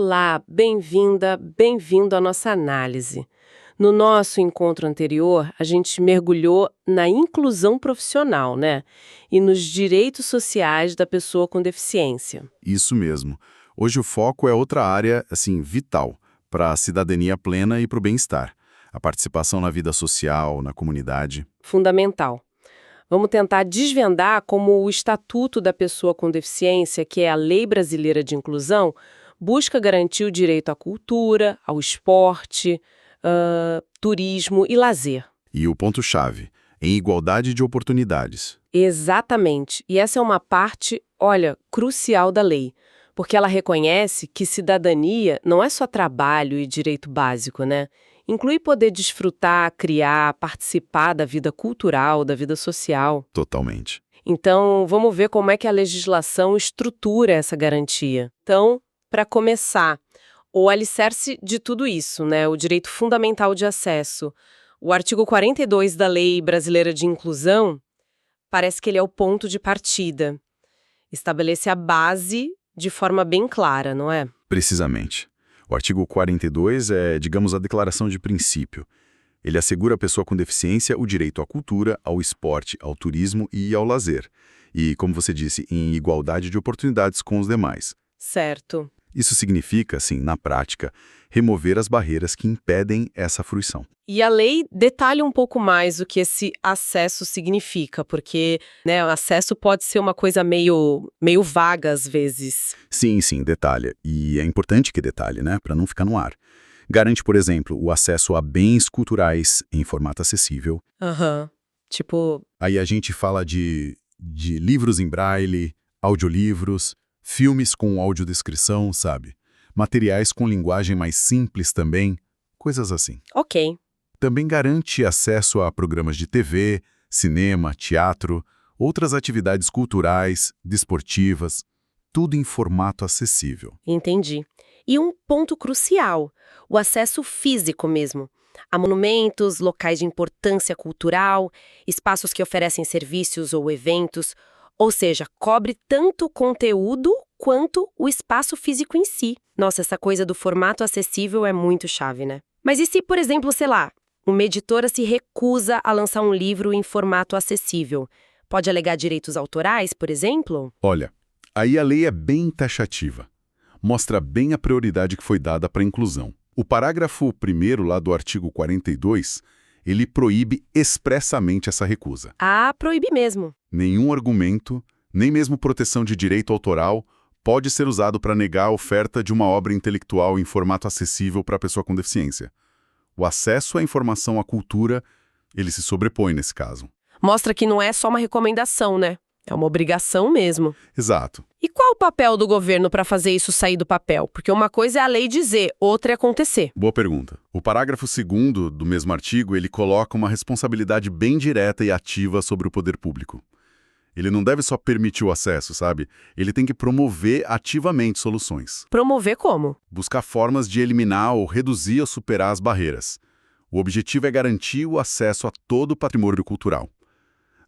Olá, bem-vinda, bem-vindo à nossa análise. No nosso encontro anterior, a gente mergulhou na inclusão profissional, né? E nos direitos sociais da pessoa com deficiência. Isso mesmo. Hoje o foco é outra área, assim, vital para a cidadania plena e para o bem-estar. A participação na vida social, na comunidade. Fundamental. Vamos tentar desvendar como o Estatuto da Pessoa com Deficiência, que é a Lei Brasileira de Inclusão, busca garantir o direito à cultura, ao esporte, turismo e lazer. E o ponto-chave, em igualdade de oportunidades. Exatamente. E essa é uma parte, olha, crucial da lei, porque ela reconhece que cidadania não é só trabalho e direito básico, né? Inclui poder desfrutar, criar, participar da vida cultural, da vida social. Totalmente. Então, vamos ver como é que a legislação estrutura essa garantia. Então, para começar, o alicerce de tudo isso, né? O direito fundamental de acesso. O artigo 42 da Lei Brasileira de Inclusão, parece que ele é o ponto de partida. Estabelece a base de forma bem clara, não é? Precisamente. O artigo 42 é, digamos, a declaração de princípio. Ele assegura à pessoa com deficiência o direito à cultura, ao esporte, ao turismo e ao lazer. E, como você disse, em igualdade de oportunidades com os demais. Certo. Isso significa, assim, na prática, remover as barreiras que impedem essa fruição. E a lei detalha um pouco mais o que esse acesso significa, porque, né, o acesso pode ser uma coisa meio vaga às vezes. Sim, detalha. E é importante que detalhe, né, para não ficar no ar. Garante, por exemplo, o acesso a bens culturais em formato acessível. Tipo, Aí a gente fala de livros em braille, audiolivros, filmes com audiodescrição, sabe? Materiais com linguagem mais simples também, coisas assim. ok. Também garante acesso a programas de TV, cinema, teatro, outras atividades culturais, desportivas, tudo em formato acessível. Entendi. E um ponto crucial, o acesso físico mesmo. A monumentos, locais de importância cultural, espaços que oferecem serviços ou eventos, ou seja, cobre tanto o conteúdo quanto o espaço físico em si. Nossa, essa coisa do formato acessível é muito chave, né? Mas e se, por exemplo, sei lá, uma editora se recusa a lançar um livro em formato acessível? Pode alegar direitos autorais, por exemplo? Olha, aí a lei é bem taxativa. Mostra bem a prioridade que foi dada para a inclusão. O parágrafo 1º lá do artigo 42, ele proíbe expressamente essa recusa. Ah, proíbe mesmo. Nenhum argumento, nem mesmo proteção de direito autoral, pode ser usado para negar a oferta de uma obra intelectual em formato acessível para a pessoa com deficiência. O acesso à informação à cultura, ele se sobrepõe nesse caso. Mostra que não é só uma recomendação, né? É uma obrigação mesmo. Exato. E qual o papel do governo para fazer isso sair do papel? Porque uma coisa é a lei dizer, outra é acontecer. Boa pergunta. O parágrafo 2º do mesmo artigo, ele coloca uma responsabilidade bem direta e ativa sobre o poder público. Ele não deve só permitir o acesso, sabe? Ele tem que promover ativamente soluções. Promover como? Buscar formas de eliminar ou reduzir ou superar as barreiras. O objetivo é garantir o acesso a todo o patrimônio cultural.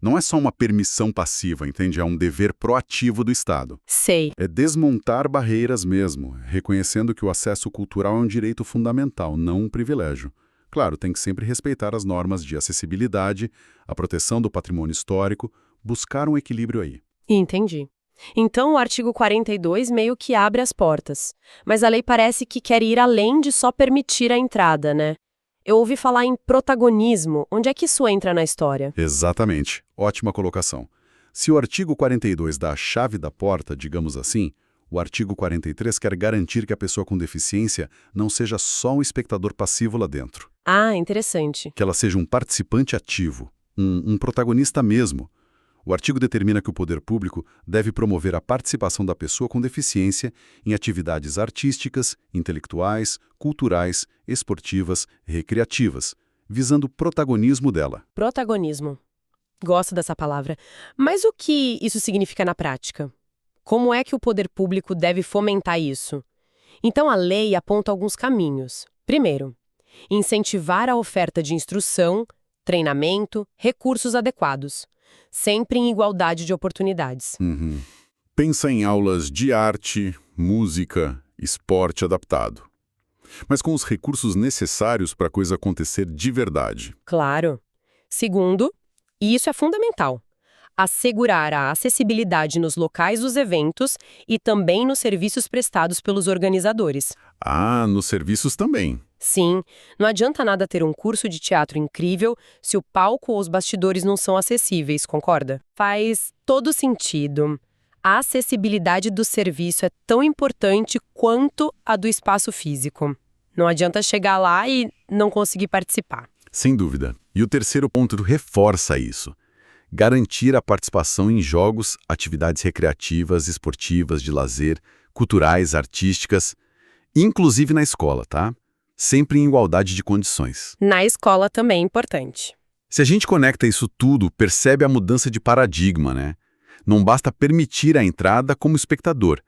Não é só uma permissão passiva, entende? É um dever proativo do Estado. Sei. É desmontar barreiras mesmo, reconhecendo que o acesso cultural é um direito fundamental, não um privilégio. Claro, tem que sempre respeitar as normas de acessibilidade, a proteção do patrimônio histórico, buscar um equilíbrio aí. Entendi. Então o artigo 42 meio que abre as portas. Mas a lei parece que quer ir além de só permitir a entrada, né? Eu ouvi falar em protagonismo. Onde é que isso entra na história? Exatamente. Ótima colocação. Se o artigo 42 dá a chave da porta, digamos assim, o artigo 43 quer garantir que a pessoa com deficiência não seja só um espectador passivo lá dentro. Ah, interessante. Que ela seja um participante ativo, um protagonista mesmo. O artigo determina que o poder público deve promover a participação da pessoa com deficiência em atividades artísticas, intelectuais, culturais, esportivas, recreativas, visando o protagonismo dela. Protagonismo. Gosto dessa palavra. Mas o que isso significa na prática? Como é que o poder público deve fomentar isso? Então a lei aponta alguns caminhos. Primeiro, incentivar a oferta de instrução, treinamento, recursos adequados, sempre em igualdade de oportunidades. Pensa em aulas de arte, música, esporte adaptado. Mas com os recursos necessários para a coisa acontecer de verdade. Claro. Segundo, e isso é fundamental, assegurar a acessibilidade nos locais dos eventos e também nos serviços prestados pelos organizadores. Ah, nos serviços também. Sim, não adianta nada ter um curso de teatro incrível se o palco ou os bastidores não são acessíveis, concorda? Faz todo sentido. A acessibilidade do serviço é tão importante quanto a do espaço físico. Não adianta chegar lá e não conseguir participar. Sem dúvida. E o terceiro ponto reforça isso. Garantir a participação em jogos, atividades recreativas, esportivas, de lazer, culturais, artísticas, inclusive na escola, tá? Sempre em igualdade de condições. Na escola também é importante. Se a gente conecta isso tudo, percebe a mudança de paradigma, né? Não basta permitir a entrada como espectador.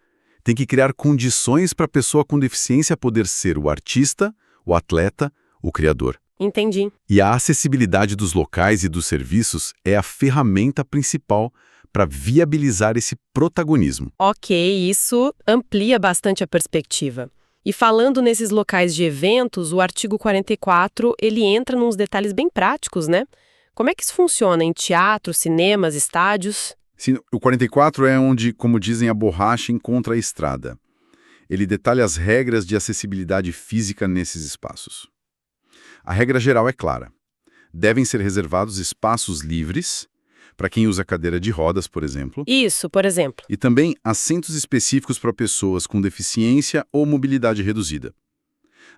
Tem que criar condições para a pessoa com deficiência poder ser o artista, o atleta, o criador. Entendi. E a acessibilidade dos locais e dos serviços é a ferramenta principal para viabilizar esse protagonismo. Ok, isso amplia bastante a perspectiva. E falando nesses locais de eventos, o artigo 44, ele entra nos detalhes bem práticos, né? Como é que isso funciona em teatro, cinemas, estádios? Sim, o 44 é onde, como dizem, a borracha encontra a estrada. Ele detalha as regras de acessibilidade física nesses espaços. A regra geral é clara. Devem ser reservados espaços livres, para quem usa cadeira de rodas, por exemplo. Isso, por exemplo. E também assentos específicos para pessoas com deficiência ou mobilidade reduzida.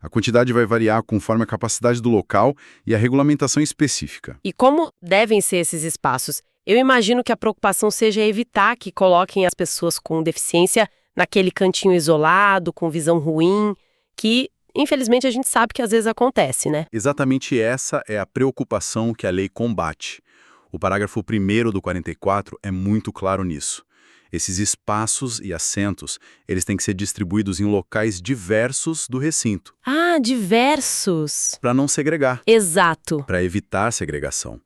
A quantidade vai variar conforme a capacidade do local e a regulamentação específica. E como devem ser esses espaços? Eu imagino que a preocupação seja evitar que coloquem as pessoas com deficiência naquele cantinho isolado, com visão ruim, que, infelizmente, a gente sabe que às vezes acontece, né? Exatamente essa é a preocupação que a lei combate. O parágrafo 1º do 44 é muito claro nisso. Esses espaços e assentos, eles têm que ser distribuídos em locais diversos do recinto. Ah, diversos. Para não segregar. Exato. Para evitar segregação.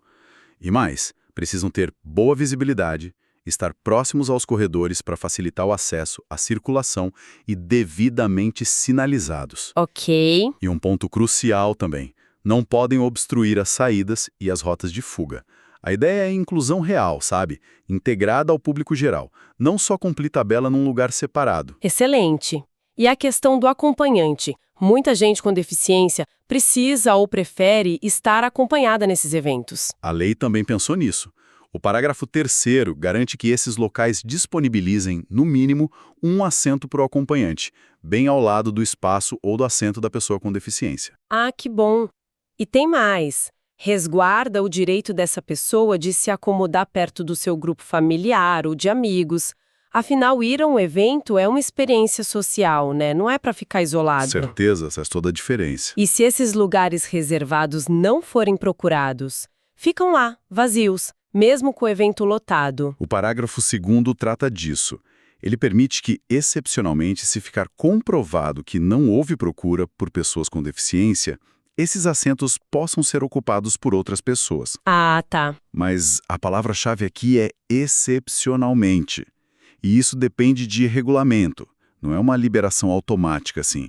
E mais, precisam ter boa visibilidade, estar próximos aos corredores para facilitar o acesso, a circulação e devidamente sinalizados. Ok. E um ponto crucial também, não podem obstruir as saídas e as rotas de fuga. A ideia é a inclusão real, sabe? Integrada ao público geral, não só cumprir tabela num lugar separado. Excelente. E a questão do acompanhante? Muita gente com deficiência precisa ou prefere estar acompanhada nesses eventos. A lei também pensou nisso. O parágrafo 3º garante que esses locais disponibilizem, no mínimo, um assento para o acompanhante, bem ao lado do espaço ou do assento da pessoa com deficiência. Ah, que bom! E tem mais. Resguarda o direito dessa pessoa de se acomodar perto do seu grupo familiar ou de amigos. Afinal, ir a um evento é uma experiência social, né? Não é para ficar isolado. Certeza, faz toda a diferença. E se esses lugares reservados não forem procurados, ficam lá, vazios, mesmo com o evento lotado. O parágrafo 2º trata disso. Ele permite que, excepcionalmente, se ficar comprovado que não houve procura por pessoas com deficiência, esses assentos possam ser ocupados por outras pessoas. Ah, tá. Mas a palavra-chave aqui é excepcionalmente. E isso depende de regulamento, não é uma liberação automática assim.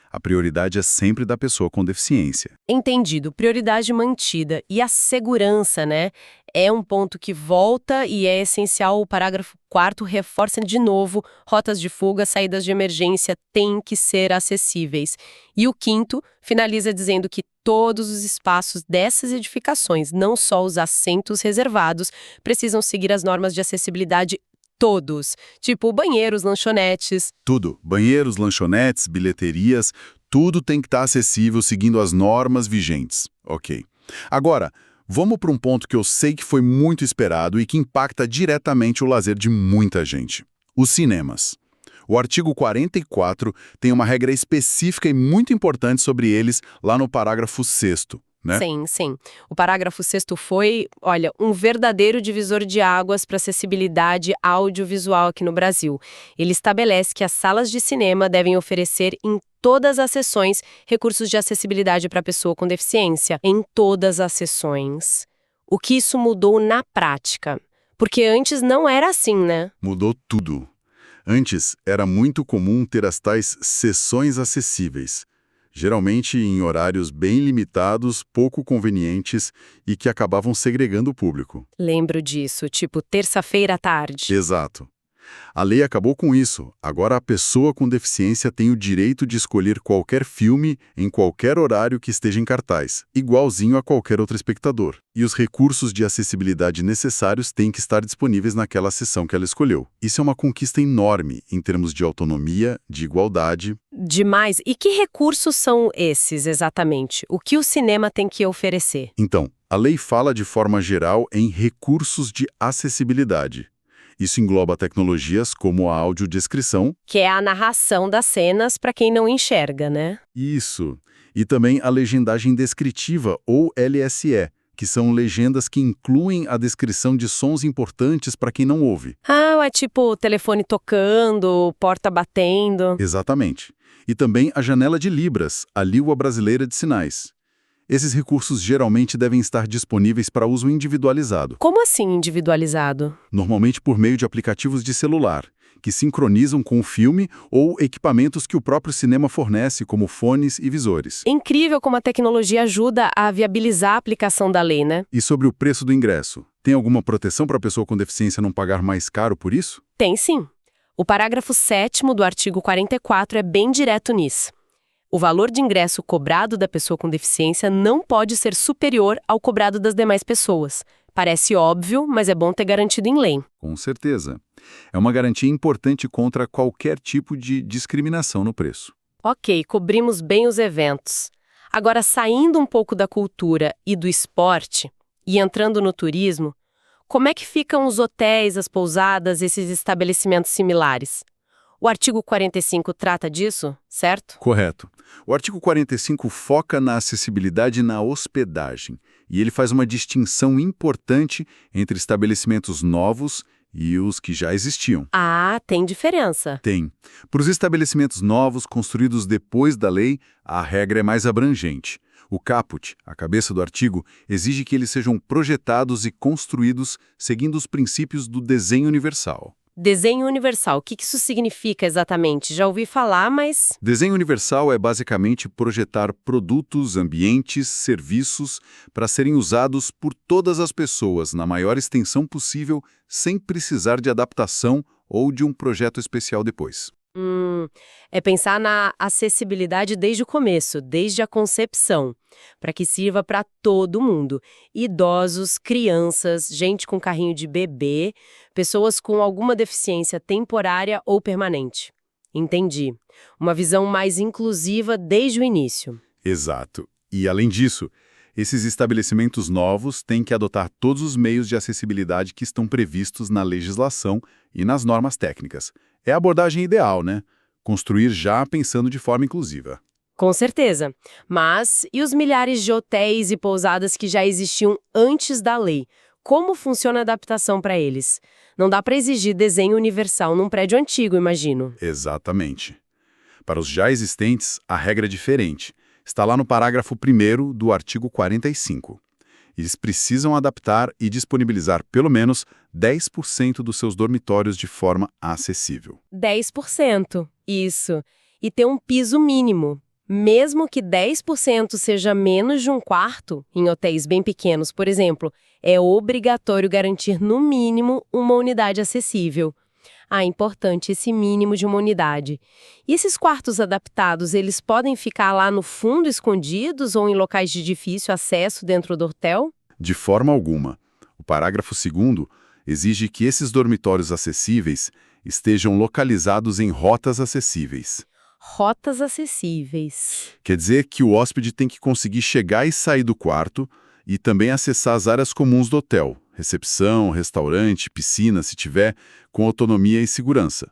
A prioridade é sempre da pessoa com deficiência. Entendido. Prioridade mantida. E a segurança, né? É um ponto que volta e é essencial. O parágrafo 4º reforça de novo: rotas de fuga, saídas de emergência têm que ser acessíveis. E o 5º finaliza dizendo que todos os espaços dessas edificações, não só os assentos reservados, precisam seguir as normas de acessibilidade. Todos, tipo banheiros, lanchonetes. Tudo, banheiros, lanchonetes, bilheterias, tudo tem que estar acessível seguindo as normas vigentes. Ok. Agora, vamos para um ponto que eu sei que foi muito esperado e que impacta diretamente o lazer de muita gente: os cinemas. O artigo 44 tem uma regra específica e muito importante sobre eles lá no parágrafo 6º. Né? Sim, sim. O parágrafo 6º foi, olha, um verdadeiro divisor de águas para acessibilidade audiovisual aqui no Brasil. Ele estabelece que as salas de cinema devem oferecer em todas as sessões recursos de acessibilidade para a pessoa com deficiência. Em todas as sessões. O que isso mudou na prática? Porque antes não era assim, né? Mudou tudo. Antes, era muito comum ter as tais sessões acessíveis, geralmente em horários bem limitados, pouco convenientes e que acabavam segregando o público. Lembro disso, tipo terça-feira à tarde. Exato. A lei acabou com isso. Agora a pessoa com deficiência tem o direito de escolher qualquer filme em qualquer horário que esteja em cartaz, igualzinho a qualquer outro espectador. E os recursos de acessibilidade necessários têm que estar disponíveis naquela sessão que ela escolheu. Isso é uma conquista enorme em termos de autonomia, de igualdade. Demais. E que recursos são esses exatamente? O que o cinema tem que oferecer? Então, a lei fala de forma geral em recursos de acessibilidade. Isso engloba tecnologias como a audiodescrição. Que é a narração das cenas para quem não enxerga, né? Isso. E também a legendagem descritiva, ou LSE, que são legendas que incluem a descrição de sons importantes para quem não ouve. Ah, é tipo telefone tocando, porta batendo. Exatamente. E também a janela de Libras, a língua brasileira de sinais. Esses recursos geralmente devem estar disponíveis para uso individualizado, Como assim individualizado? normalmente por meio de aplicativos de celular, que sincronizam com o filme ou equipamentos que o próprio cinema fornece, como fones e visores. Incrível como a tecnologia ajuda a viabilizar a aplicação da lei, né? E sobre o preço do ingresso? Tem alguma proteção para a pessoa com deficiência não pagar mais caro por isso? Tem sim. O parágrafo 7º do artigo 44 é bem direto nisso. O valor de ingresso cobrado da pessoa com deficiência não pode ser superior ao cobrado das demais pessoas. Parece óbvio, mas é bom ter garantido em lei. Com certeza. É uma garantia importante contra qualquer tipo de discriminação no preço. Ok, cobrimos bem os eventos. Agora, saindo um pouco da cultura e do esporte e entrando no turismo, como é que ficam os hotéis, as pousadas, esses estabelecimentos similares? O artigo 45 trata disso, certo? Correto. O artigo 45 foca na acessibilidade na hospedagem, e ele faz uma distinção importante entre estabelecimentos novos e os que já existiam. Ah, tem diferença. Tem. Para os estabelecimentos novos construídos depois da lei, a regra é mais abrangente. O caput, a cabeça do artigo, exige que eles sejam projetados e construídos seguindo os princípios do desenho universal. Desenho universal, o que isso significa exatamente? Já ouvi falar, mas... Desenho universal é basicamente projetar produtos, ambientes, serviços para serem usados por todas as pessoas na maior extensão possível, sem precisar de adaptação ou de um projeto especial depois. É pensar na acessibilidade desde o começo, desde a concepção, para que sirva para todo mundo. Idosos, crianças, gente com carrinho de bebê, pessoas com alguma deficiência temporária ou permanente. Entendi. Uma visão mais inclusiva desde o início. Exato. E, além disso, esses estabelecimentos novos têm que adotar todos os meios de acessibilidade que estão previstos na legislação e nas normas técnicas. É a abordagem ideal, né? Construir já pensando de forma inclusiva. Com certeza. Mas e os milhares de hotéis e pousadas que já existiam antes da lei? Como funciona a adaptação para eles? Não dá para exigir desenho universal num prédio antigo, imagino. Exatamente. Para os já existentes, a regra é diferente. Está lá no parágrafo 1º do artigo 45. Eles precisam adaptar e disponibilizar pelo menos 10% dos seus dormitórios de forma acessível. 10%, isso. E ter um piso mínimo. Mesmo que 10% seja menos de um quarto, em hotéis bem pequenos, por exemplo, é obrigatório garantir no mínimo uma unidade acessível. Ah, importante esse mínimo de uma unidade. E esses quartos adaptados, eles podem ficar lá no fundo escondidos ou em locais de difícil acesso dentro do hotel? De forma alguma. O parágrafo 2º exige que esses dormitórios acessíveis estejam localizados em rotas acessíveis. Rotas acessíveis. Quer dizer que o hóspede tem que conseguir chegar e sair do quarto e também acessar as áreas comuns do hotel, recepção, restaurante, piscina, se tiver, com autonomia e segurança.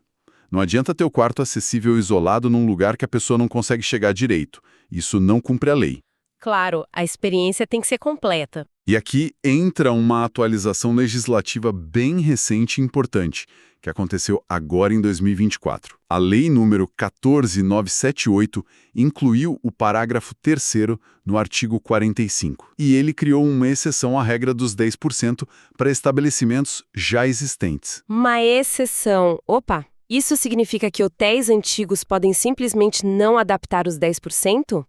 Não adianta ter o quarto acessível isolado num lugar que a pessoa não consegue chegar direito. Isso não cumpre a lei. Claro, a experiência tem que ser completa. E aqui entra uma atualização legislativa bem recente e importante, que aconteceu agora em 2024. A Lei número 14.978 incluiu o parágrafo 3º no artigo 45. E ele criou uma exceção à regra dos 10% para estabelecimentos já existentes. Uma exceção. Opa! Isso significa que hotéis antigos podem simplesmente não adaptar os 10%?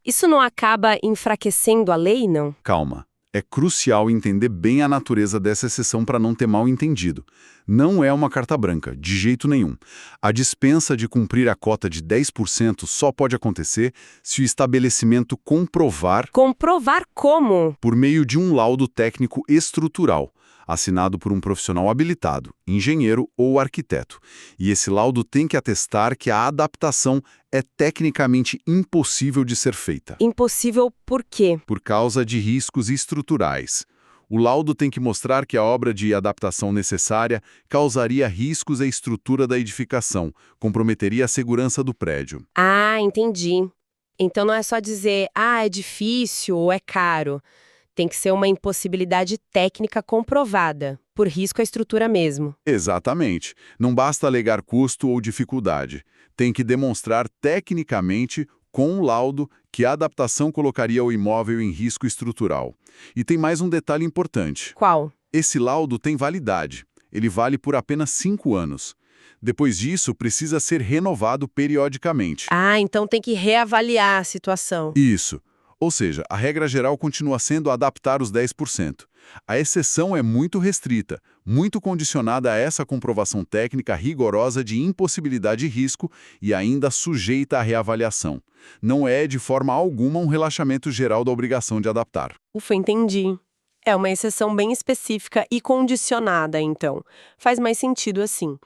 Isso não acaba enfraquecendo a lei, não? Calma. É crucial entender bem a natureza dessa exceção para não ter mal entendido. Não é uma carta branca, de jeito nenhum. A dispensa de cumprir a cota de 10% só pode acontecer se o estabelecimento comprovar... Comprovar como? Por meio de um laudo técnico estrutural, assinado por um profissional habilitado, engenheiro ou arquiteto. E esse laudo tem que atestar que a adaptação é tecnicamente impossível de ser feita. Impossível por quê? Por causa de riscos estruturais. O laudo tem que mostrar que a obra de adaptação necessária causaria riscos à estrutura da edificação, comprometeria a segurança do prédio. Ah, entendi. Então não é só dizer, é difícil ou é caro. Tem que ser uma impossibilidade técnica comprovada, por risco à estrutura mesmo. Exatamente. Não basta alegar custo ou dificuldade. Tem que demonstrar tecnicamente, com um laudo, que a adaptação colocaria o imóvel em risco estrutural. E tem mais um detalhe importante. Qual? Esse laudo tem validade. Ele vale por apenas 5 anos. Depois disso, precisa ser renovado periodicamente. Então tem que reavaliar a situação. Isso. Ou seja, a regra geral continua sendo adaptar os 10%. A exceção é muito restrita, muito condicionada a essa comprovação técnica rigorosa de impossibilidade e risco e ainda sujeita à reavaliação. Não é, de forma alguma, um relaxamento geral da obrigação de adaptar. Ufa, entendi. É uma exceção bem específica e condicionada, então. Faz mais sentido assim.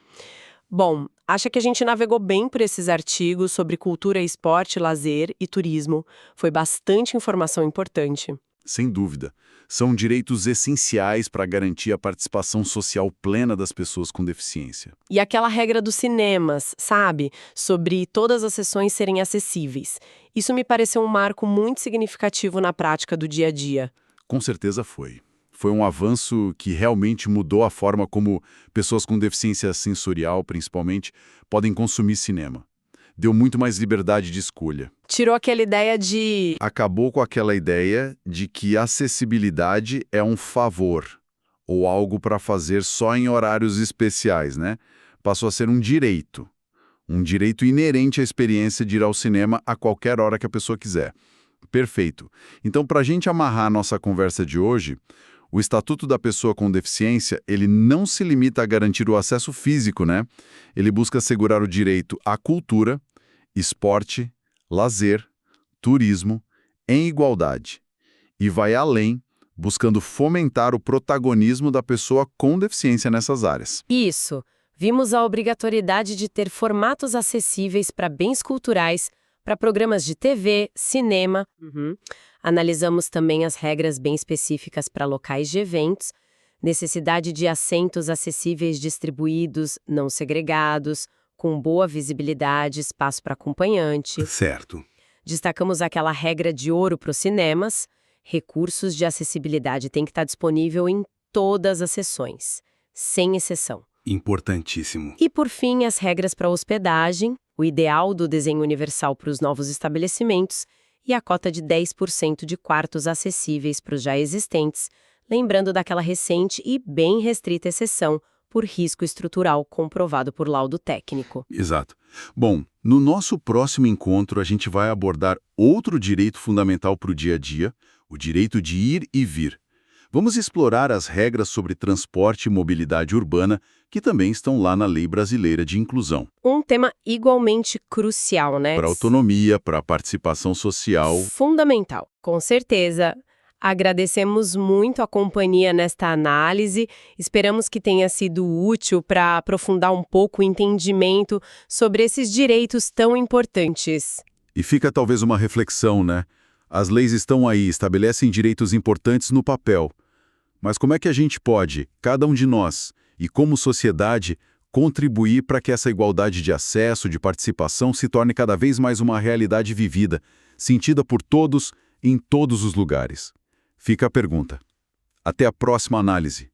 Bom, acha que a gente navegou bem por esses artigos sobre cultura, esporte, lazer e turismo. Foi bastante informação importante. Sem dúvida. São direitos essenciais para garantir a participação social plena das pessoas com deficiência. E aquela regra dos cinemas, sabe? Sobre todas as sessões serem acessíveis. Isso me pareceu um marco muito significativo na prática do dia a dia. Com certeza foi. Foi um avanço que realmente mudou a forma como pessoas com deficiência sensorial, principalmente, podem consumir cinema. Deu muito mais liberdade de escolha. Tirou aquela ideia de... Acabou com aquela ideia de que acessibilidade é um favor, ou algo para fazer só em horários especiais, né? Passou a ser um direito inerente à experiência de ir ao cinema a qualquer hora que a pessoa quiser. Perfeito. Então, para a gente amarrar a nossa conversa de hoje, o Estatuto da Pessoa com Deficiência, ele não se limita a garantir o acesso físico, né? Ele busca assegurar o direito à cultura, esporte, lazer, turismo, em igualdade. E vai além, buscando fomentar o protagonismo da pessoa com deficiência nessas áreas. Isso. Vimos a obrigatoriedade de ter formatos acessíveis para bens culturais, para programas de TV, cinema. Analisamos também as regras bem específicas para locais de eventos, necessidade de assentos acessíveis distribuídos, não segregados, com boa visibilidade, espaço para acompanhante. Certo. Destacamos aquela regra de ouro para os cinemas. Recursos de acessibilidade têm que estar disponível em todas as sessões, sem exceção. Importantíssimo. E, por fim, as regras para hospedagem, o ideal do desenho universal para os novos estabelecimentos e a cota de 10% de quartos acessíveis para os já existentes, lembrando daquela recente e bem restrita exceção por risco estrutural comprovado por laudo técnico. Exato. Bom, no nosso próximo encontro a gente vai abordar outro direito fundamental para o dia a dia, o direito de ir e vir. Vamos explorar as regras sobre transporte e mobilidade urbana, que também estão lá na Lei Brasileira de Inclusão. Um tema igualmente crucial, né? Para a autonomia, para a participação social. Fundamental, com certeza. Agradecemos muito a companhia nesta análise. Esperamos que tenha sido útil para aprofundar um pouco o entendimento sobre esses direitos tão importantes. E fica talvez uma reflexão, né? As leis estão aí, estabelecem direitos importantes no papel. Mas como é que a gente pode, cada um de nós, e como sociedade, contribuir para que essa igualdade de acesso, de participação, se torne cada vez mais uma realidade vivida, sentida por todos, em todos os lugares? Fica a pergunta. Até a próxima análise.